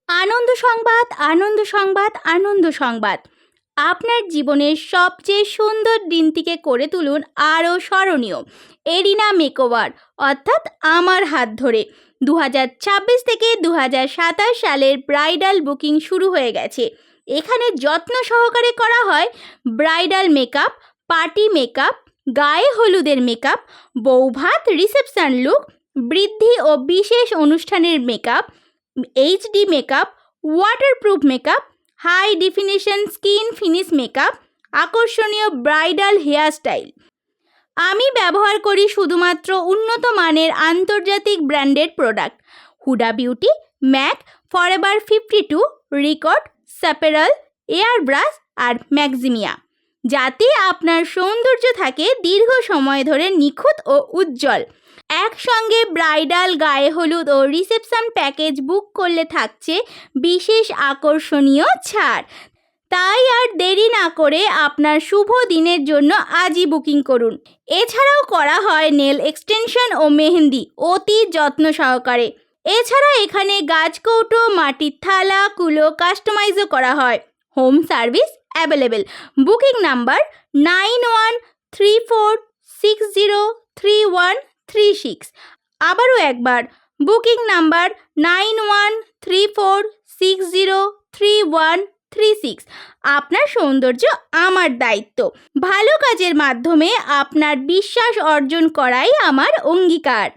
আনন্দ সংবাদ, আনন্দ সংবাদ, আনন্দ সংবাদ। আপনার জীবনের সবচেয়ে সুন্দর দিনটিকে করে তুলুন আরও স্মরণীয়। এরিনা মেকওভার অর্থাৎ আমার হাত ধরে 2026 থেকে 2027 সালের ব্রাইডাল বুকিং শুরু হয়ে গেছে। এখানে যত্ন সহকারে করা হয় ব্রাইডাল মেকআপ, পার্টি মেকআপ, গায়ে হলুদের মেকআপ, বৌভাত, রিসেপশন লুক, বৃদ্ধি ও বিশেষ অনুষ্ঠানের makeup, HD makeup, waterproof makeup, high definition skin finish makeup, আকর্ষণীয় ব্রাইডাল হেয়ারস্টাইল। আমি ব্যবহার করি শুধুমাত্র উন্নত মানের আন্তর্জাতিক ব্র্যান্ডের product. Huda Beauty, MAC, Forever 52, Recode, স্যাপেরাল, এয়ার ব্রাশ আর ম্যাক্সিমিয়া, যাতে আপনার সৌন্দর্য থাকে দীর্ঘ সময় ধরে নিখুঁত ও উজ্জ্বল। একসঙ্গে ব্রাইডাল, গায়ে হলুদ ও রিসেপশন প্যাকেজ বুক করলে থাকছে বিশেষ আকর্ষণীয় ছাড়। তাই আর দেরি না করে আপনার শুভ দিনের জন্য আজই বুকিং করুন। এছাড়াও করা হয় নেল এক্সটেনশন ও মেহেন্দি অতি যত্ন সহকারে। এছাড়া এখানে গাছকৌটো, মাটির থালা, কুলো কাস্টমাইজও করা হয়। Home service available. Booking number 9134603136। আবারও একবার, বুকিং নাম্বার 9134603136। আপনার সৌন্দর্য আমার দায়িত্ব। ভালো কাজের মাধ্যমে আপনার বিশ্বাস অর্জন করাই আমার অঙ্গীকার।